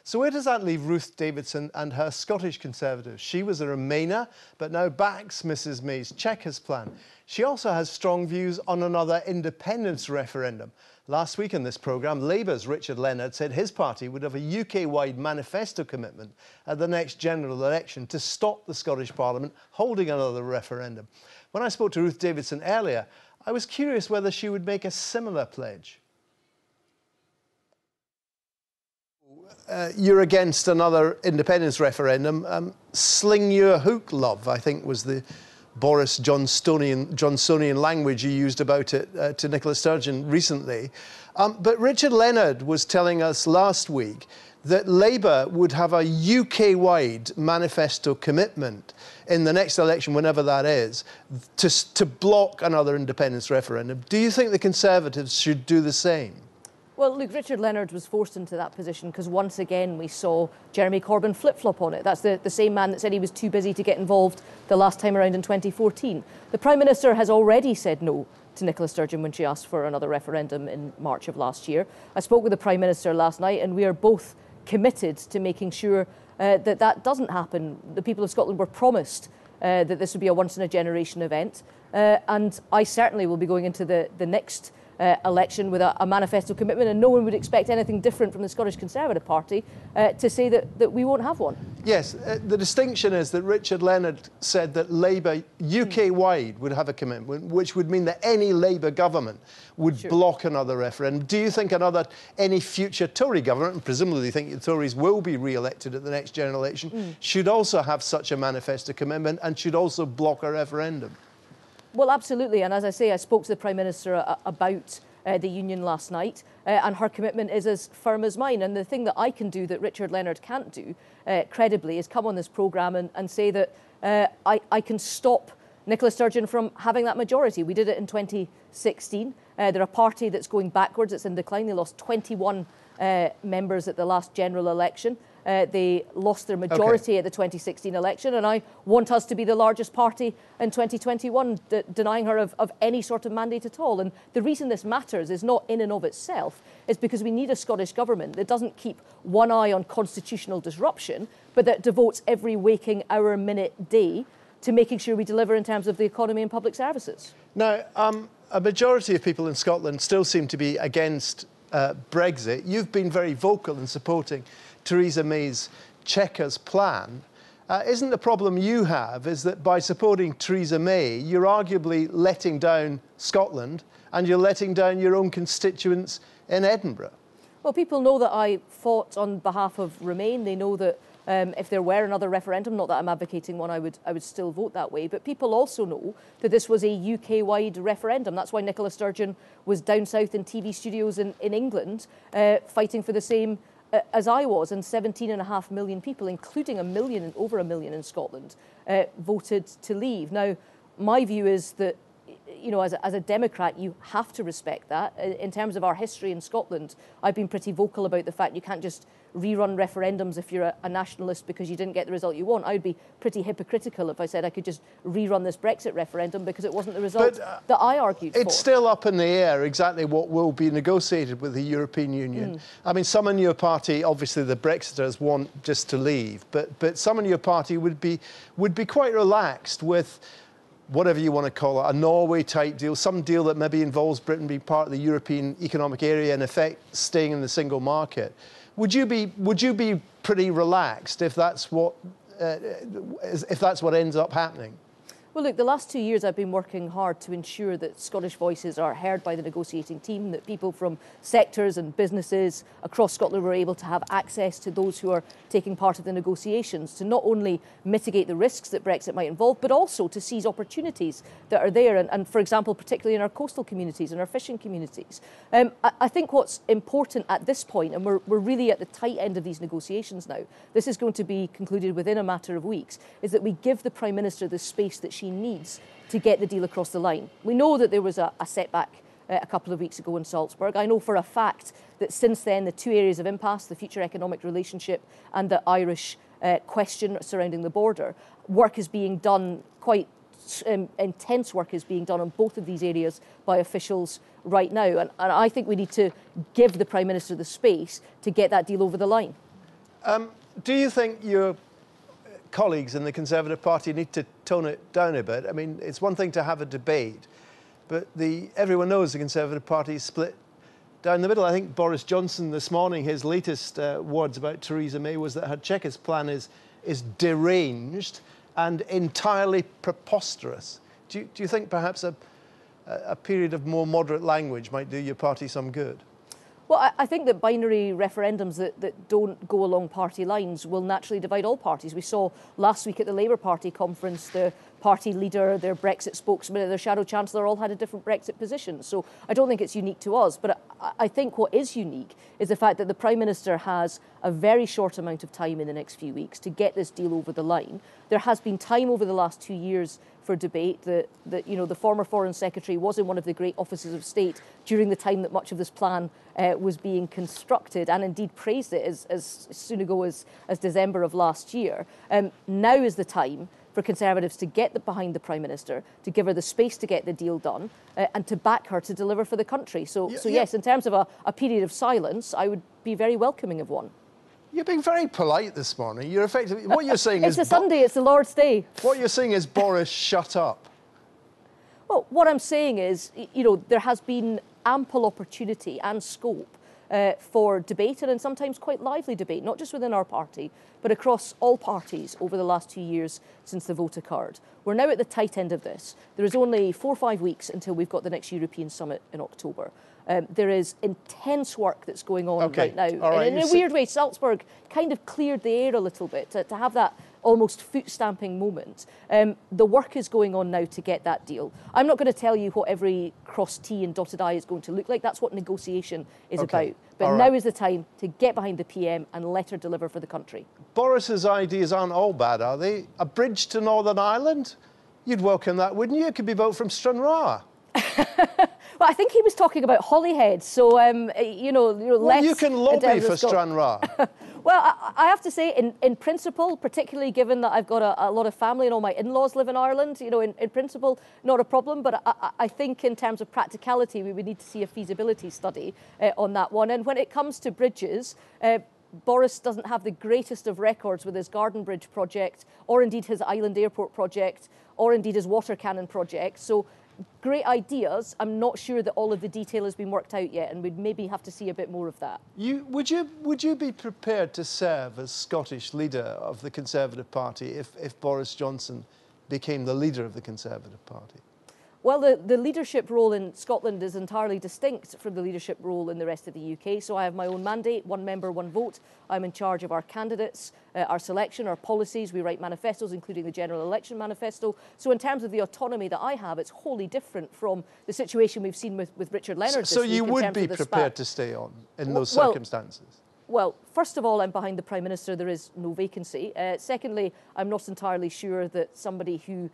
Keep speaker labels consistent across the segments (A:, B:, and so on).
A: So where does that leave Ruth Davidson and her Scottish Conservatives? She was a Remainer, but now backs Mrs May's Chequers plan. She also has strong views on another independence referendum. Last week in this programme, Labour's Richard Leonard said his party would have a UK-wide manifesto commitment at the next general election to stop the Scottish Parliament holding another referendum. When I spoke to Ruth Davidson earlier, I was curious whether she would make a similar pledge. You're against another independence referendum. Sling your hook, love, I think was the Boris Johnsonian language you used about it to Nicola Sturgeon recently. But Richard Leonard was telling us last week that Labour would have a UK-wide manifesto commitment in the next election, whenever that is, to block another independence referendum. Do you think the Conservatives should do the same?
B: Well, look, Richard Leonard was forced into that position because once again we saw Jeremy Corbyn flip-flop on it. That's the same man that said he was too busy to get involved the last time around in 2014. The Prime Minister has already said no to Nicola Sturgeon when she asked for another referendum in March of last year. I spoke with the Prime Minister last night and we are both committed to making sure that doesn't happen. The people of Scotland were promised that this would be a once-in-a-generation event. And I certainly will be going into the next election with a manifesto commitment, and no one would expect anything different from the Scottish Conservative Party to say that we won't have one.
A: Yes, the distinction is that Richard Leonard said that Labour UK-wide would have a commitment, which would mean that any Labour government would block another referendum. Do you think any future Tory government, and presumably you think the Tories will be re-elected at the next general election, should also have such a manifesto commitment and should also block a referendum?
B: Well, absolutely. And as I say, I spoke to the Prime Minister about the union last night, and her commitment is as firm as mine. And the thing that I can do that Richard Leonard can't do credibly is come on this programme and say that I can stop Nicola Sturgeon from having that majority. We did it in 2016. They're a party that's going backwards. It's in decline. They lost 21 members at the last general election. They lost their majority at the 2016 election, and I want us to be the largest party in 2021, denying her of any sort of mandate at all. And the reason this matters is not in and of itself, it's because we need a Scottish government that doesn't keep one eye on constitutional disruption, but that devotes every waking hour, minute, day to making sure we deliver in terms of the economy and public services. Now,
A: a majority of people in Scotland still seem to be against Brexit. You've been very vocal in supporting Theresa May's Chequers plan. Isn't the problem you have is that by supporting Theresa May, you're arguably letting down Scotland and you're letting down your own constituents in Edinburgh?
B: Well, people know that I fought on behalf of Remain. They know that if there were another referendum, not that I'm advocating one, I would still vote that way. But people also know that this was a UK-wide referendum. That's why Nicola Sturgeon was down south in TV studios in England fighting for the same as I was, and 17.5 million people, including over a million in Scotland, voted to leave. Now, my view is that, you know, as a Democrat, you have to respect that. In terms of our history in Scotland, I've been pretty vocal about the fact you can't just rerun referendums if you're a nationalist because you didn't get the result you want. I would be pretty hypocritical if I said I could just rerun this Brexit referendum because it wasn't the result that I argued for.
A: It's still up in the air exactly what will be negotiated with the European Union. I mean, some in your party, obviously the Brexiters want just to leave, but some in your party would be quite relaxed with whatever you want to call it, a Norway-type deal, some deal that maybe involves Britain being part of the European Economic Area and, in effect, staying in the single market. Would you be pretty relaxed if that's what ends up happening?
B: Well, look, the last 2 years I've been working hard to ensure that Scottish voices are heard by the negotiating team, that people from sectors and businesses across Scotland were able to have access to those who are taking part of the negotiations, to not only mitigate the risks that Brexit might involve, but also to seize opportunities that are there, and for example, particularly in our coastal communities and our fishing communities. I think what's important at this point, and we're really at the tight end of these negotiations now, this is going to be concluded within a matter of weeks, is that we give the Prime Minister the space that she needs to get the deal across the line. We know that there was a setback a couple of weeks ago in Salzburg. I know for a fact that since then the two areas of impasse, the future economic relationship and the Irish question surrounding the border, work is being done, quite intense work is being done on both of these areas by officials right now. And I think we need to give the Prime Minister the space to get that deal over the line.
A: Do you think your colleagues in the Conservative Party need to tone it down a bit? I mean, it's one thing to have a debate, but everyone knows the Conservative Party is split down the middle. I think Boris Johnson this morning, his latest words about Theresa May was that her Chequers plan is deranged and entirely preposterous. Do you think perhaps a period of more moderate language might do your party some good?
B: Well, I think that binary referendums that don't go along party lines will naturally divide all parties. We saw last week at the Labour Party conference, the party leader, their Brexit spokesman, their shadow chancellor all had a different Brexit position. So I don't think it's unique to us. But I think what is unique is the fact that the Prime Minister has a very short amount of time in the next few weeks to get this deal over the line. There has been time over the last 2 years for debate. That the former Foreign Secretary was in one of the great offices of state during the time that much of this plan was being constructed, and indeed praised it as soon ago as December of last year. Now is the time for Conservatives to get behind the Prime Minister, to give her the space to get the deal done, and to back her to deliver for the country. So yes, in terms of a period of silence, I would be very welcoming of one.
A: You're being very polite this morning. You're effectively, what you're saying is...
B: It's a Sunday, it's the Lord's Day.
A: What you're saying is, Boris, shut up.
B: Well, what I'm saying is, there has been ample opportunity and scope for debate, and sometimes quite lively debate, not just within our party, but across all parties over the last 2 years since the vote occurred. We're now at the tight end of this. There is only 4 or 5 weeks until we've got the next European summit in October. There is intense work that's going on right now.
A: Right.
B: And in a weird way, Salzburg kind of cleared the air a little bit to have that almost foot-stamping moment. The work is going on now to get that deal. I'm not going to tell you what every crossed T and dotted I is going to look like. That's what negotiation is about. But now is the time to get behind the PM and let her deliver for the country.
A: Boris's ideas aren't all bad, are they? A bridge to Northern Ireland? You'd welcome that, wouldn't you? It could be built from Stranraer.
B: Well, I think he was talking about Holyhead, so, less...
A: Well, you can lobby for Stranraer.
B: Well, I have to say, in principle, particularly given that I've got a lot of family and all my in-laws live in Ireland, in principle, not a problem. But I think in terms of practicality, we would need to see a feasibility study on that one. And when it comes to bridges, Boris doesn't have the greatest of records with his Garden Bridge project, or indeed his Island Airport project, or indeed his water cannon project. So great ideas. I'm not sure that all of the detail has been worked out yet, and we'd maybe have to see a bit more of that. Would
A: you be prepared to serve as Scottish leader of the Conservative Party if Boris Johnson became the leader of the Conservative Party?
B: Well, the leadership role in Scotland is entirely distinct from the leadership role in the rest of the UK. So I have my own mandate, 1 member, 1 vote. I'm in charge of our candidates, our selection, our policies. We write manifestos, including the general election manifesto. So in terms of the autonomy that I have, it's wholly different from the situation we've seen with Richard Leonard this week.
A: So you would be prepared to stay on in those circumstances?
B: Well, first of all, I'm behind the Prime Minister. There is no vacancy. Secondly, I'm not entirely sure that somebody who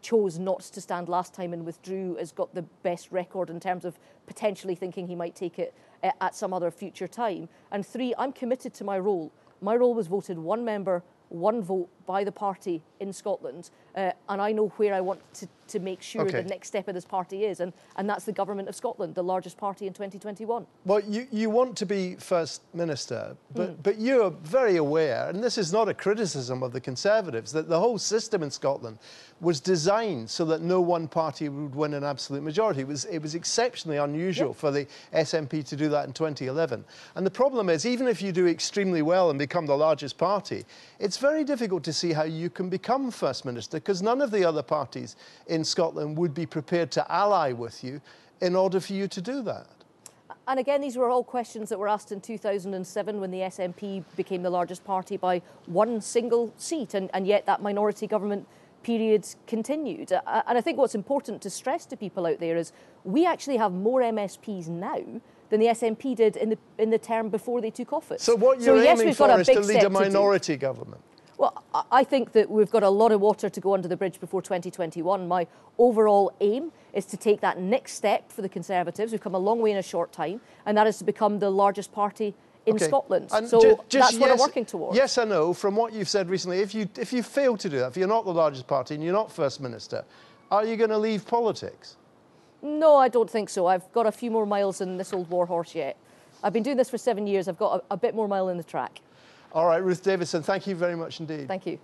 B: chose not to stand last time and withdrew has got the best record in terms of potentially thinking he might take it at some other future time. And 3, I'm committed to my role. My role was voted 1 member, 1 vote by the party in Scotland, and I know where I want to make sure the next step of this party is, and that's the Government of Scotland, the largest party in 2021.
A: Well, you want to be First Minister, but you're very aware, and this is not a criticism of the Conservatives, that the whole system in Scotland was designed so that no one party would win an absolute majority. It was exceptionally unusual for the SNP to do that in 2011. And the problem is, even if you do extremely well and become the largest party, it's very difficult to see how you can become First Minister, because none of the other parties in Scotland would be prepared to ally with you in order for you to do that.
B: And again, these were all questions that were asked in 2007 when the SNP became the largest party by 1 single seat, and yet that minority government period continued. And I think what's important to stress to people out there is we actually have more MSPs now than the SNP did in the term before they took office.
A: So what you're aiming for is to lead a minority government?
B: Well, I think that we've got a lot of water to go under the bridge before 2021. My overall aim is to take that next step for the Conservatives. We've come a long way in a short time, and that is to become the largest party in Scotland. And so that's what I'm working towards.
A: Yes or no, from what you've said recently, if you fail to do that, if you're not the largest party and you're not First Minister, are you going to leave politics?
B: No, I don't think so. I've got a few more miles in this old war horse yet. I've been doing this for 7 years. I've got a bit more mile in the track.
A: All right, Ruth Davidson, thank you very much indeed.
B: Thank you.